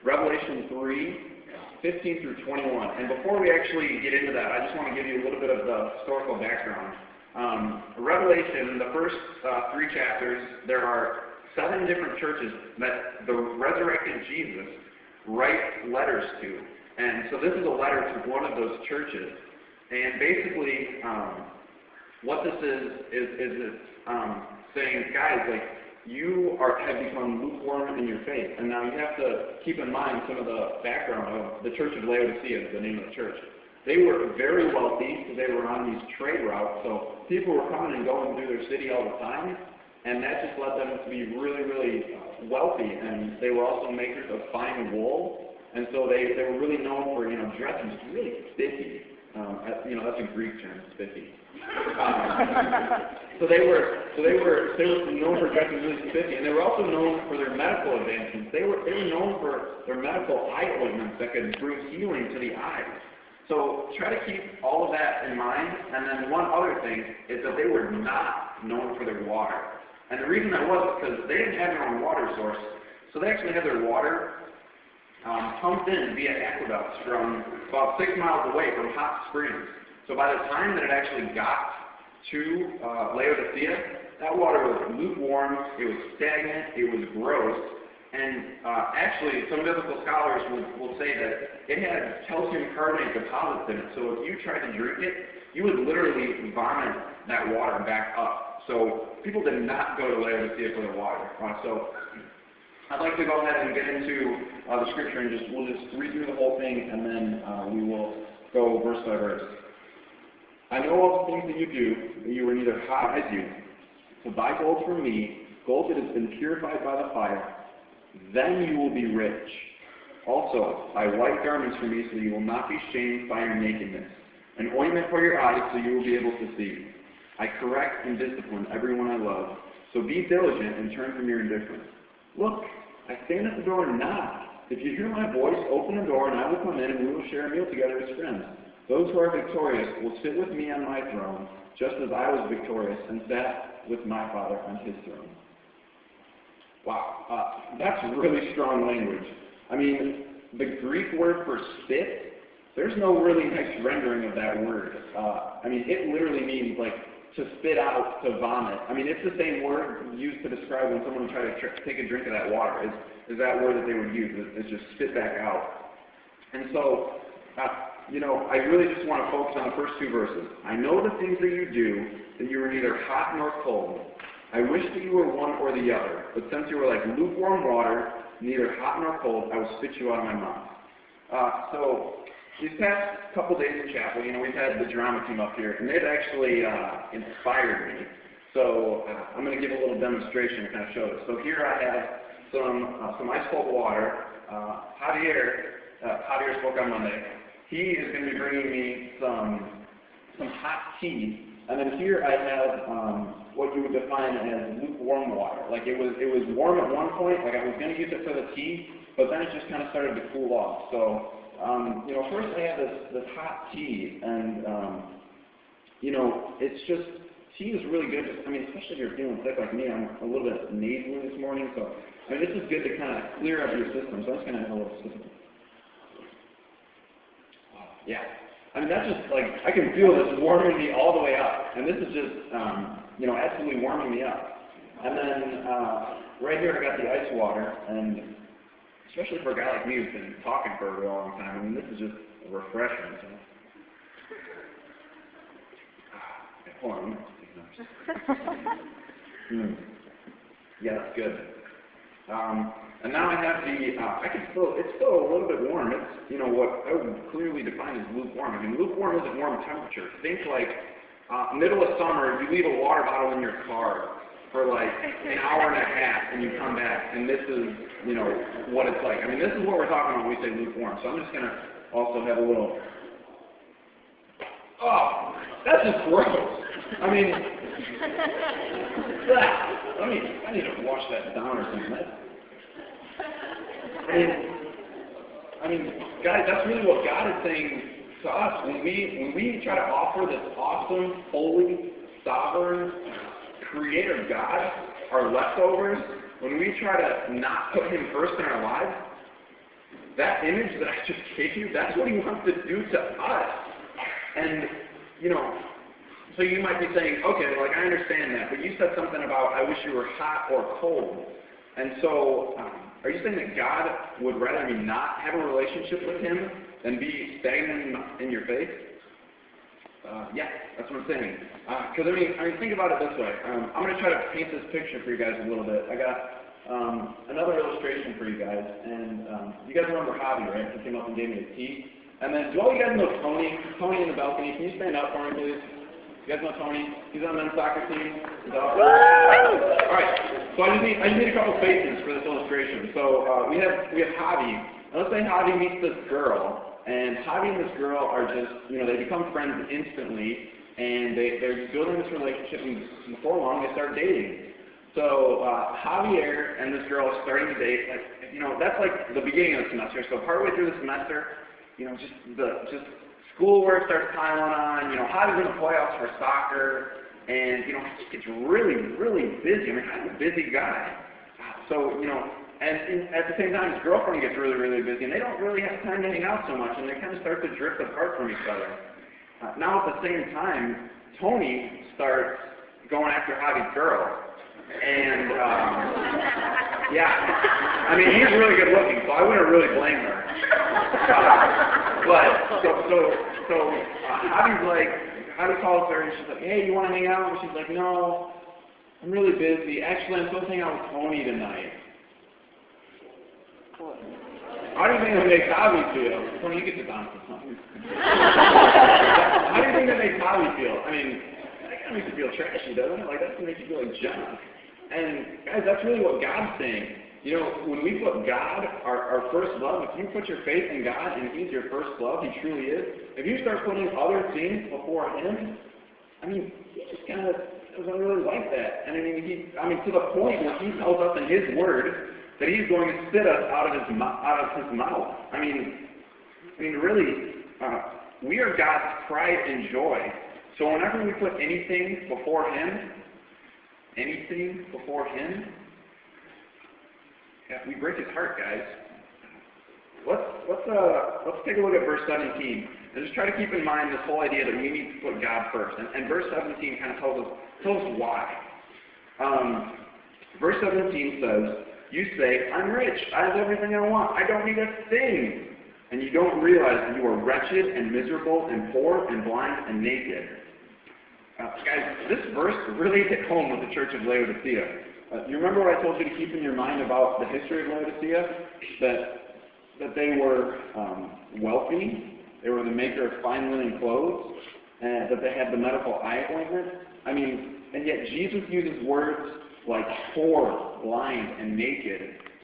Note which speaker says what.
Speaker 1: Revelation 3:15 through 21. And before we actually get into that, I just want to give you a little bit of the historical background. Revelation, the first 3 chapters, there are 7 different churches that the resurrected Jesus writes letters to. And so this is a letter to one of those churches. And basically, what this is it's saying, guys, like, you have become lukewarm in your faith. And now you have to keep in mind some of the background of the Church of Laodicea, is the name of the church. They were very wealthy because they were on these trade routes, so people were coming and going through their city all the time, and that just led them to be really, really wealthy. And they were also makers of fine wool, and so they were really known for, dressing just really spiffy. That's a Greek term, spiffy. So they were known for dressing really spiffy, and they were also known for their medical advancements. They were known for their medical eye ointments that could bring healing to the eyes. So try to keep all of that in mind. And then one other thing is that they were not known for their water. And the reason that was because they didn't have their own water source. So they actually had their water pumped in via aqueducts from about 6 miles away from hot springs. So by the time that it actually got to Laodicea, that water was lukewarm, it was stagnant, it was gross. And actually, some biblical scholars will say that it had calcium carbonate deposits in it. So if you tried to drink it, you would literally vomit that water back up. So people did not go to Laodicea for their water. So I'd like to go ahead and get into the scripture, and we'll just read through the whole thing, and then we will go verse by verse. I know all the things that you do, that you are neither hot as you. So buy gold from me, gold that has been purified by the fire. Then you will be rich. Also, buy white garments for me so you will not be shamed by your nakedness. An ointment for your eyes so you will be able to see. I correct and discipline everyone I love. So be diligent and turn from your indifference. Look, I stand at the door and knock. If you hear my voice, open the door and I will come in and we will share a meal together as friends. Those who are victorious will sit with me on my throne, just as I was victorious and sat with my Father on his throne. Wow, that's really strong language. I mean, the Greek word for spit, there's no really nice rendering of that word. It literally means, like, to spit out, to vomit. I mean, it's the same word used to describe when someone would try to take a drink of that water, is that word that they would use, is just spit back out. And so, I really just want to focus on the first 2 verses. I know the things that you do, that you are neither hot nor cold. I wish that you were one or the other, but since you were like lukewarm water, neither hot nor cold, I will spit you out of my mouth. So these past couple days in chapel, we've had the drama team up here, and they've actually inspired me. So I'm going to give a little demonstration to kind of show this. So here I have some ice cold water. Javier spoke on Monday. He is going to be bringing me some hot tea. And then here I have what you would define as lukewarm water. Like it was warm at one point, like I was going to use it for the tea, but then it just kind of started to cool off. So, first I have this hot tea, and, it's just, tea is really good. Especially if you're feeling sick like me, I'm a little bit nasally this morning, so, this is good to kind of clear up your system. So I'm just going to have a little sip. Yeah. That's just, like, I can feel this warming me all the way up. And this is just, absolutely warming me up. And then, right here I got the ice water, and especially for a guy like me who's been talking for a real long time, this is just refreshing. So. Hold on. Yeah, that's good. And now I have it's still a little bit warm. It's, what I would clearly define as lukewarm. Lukewarm isn't warm temperature. Think like middle of summer, you leave a water bottle in your car for like an hour and a half, and you come back, and this is, what it's like. This is what we're talking about when we say lukewarm. So I'm just going to also have a little, that's just gross. I need to wash that down or something. Guys, that's really what God is saying to us. When we try to offer this awesome, holy, sovereign, creator God our leftovers, when we try to not put him first in our lives, that image that I just gave you, that's what he wants to do to us. And, you know, so you might be saying, okay, like I understand that, but you said something about I wish you were hot or cold. And so, are you saying that God would rather me not have a relationship with him than be stagnant in your faith? Yeah, that's what I'm saying. Because I mean, think about it this way. I'm going to try to paint this picture for you guys a little bit. I got another illustration for you guys, and you guys remember Javi, right? He came up and gave me a tea. And then, do all you guys know Tony? Tony in the balcony. Can you stand up for me, please? You guys know Tony? He's on the men's soccer team. All right. So I just need a couple faces for this illustration. So we have Javi. Now let's say Javi meets this girl, and Javi and this girl are just, you know, they become friends instantly, and they're building this relationship, and before long they start dating. So Javier and this girl are starting to date. Like, you know, that's like the beginning of the semester. So partway through the semester, you know, just schoolwork starts piling on. You know, Javi's in the playoffs for soccer, and you know, he just gets really, really busy. I mean, I'm a busy guy. So you know, and at the same time, his girlfriend gets really, really busy, and they don't really have time to hang out so much, and they kind of start to drift apart from each other. Now at the same time, Tony starts going after Javi's girl, and yeah, I mean, he's really good looking, so I wouldn't really blame her. But so Javi calls her, and she's like, hey, you want to hang out? And she's like, no, I'm really busy. Actually, I'm supposed to hang out with Tony tonight. How do you think that makes Javi feel? Tony, you get this on for something. How do you think that makes Javi feel? I mean, that kind of makes you feel trashy, doesn't it? Like, that's going to make you feel like junk. And, guys, that's really what God's saying. You know, when we put God, our first love, if you put your faith in God and he's your first love, he truly is, if you start putting other things before him, I mean, he just kind of doesn't really like that. And I mean, to the point where he tells us in his word that he's going to spit us out of his mouth. I mean, really, we are God's pride and joy. So whenever we put anything before him, yeah, we break his heart, guys. Let's take a look at verse 17 and just try to keep in mind this whole idea that we need to put God first. And verse 17 kind of tells us why. Verse 17 says, you say, I'm rich, I have everything I want, I don't need a thing. And you don't realize that you are wretched and miserable and poor and blind and naked. Guys, this verse really hit home with the church of Laodicea. You remember what I told you to keep in your mind about the history of Laodicea? That they were wealthy, they were the maker of fine linen clothes, and that they had the medical eye ointment. I mean, and yet Jesus uses words like poor, blind, and naked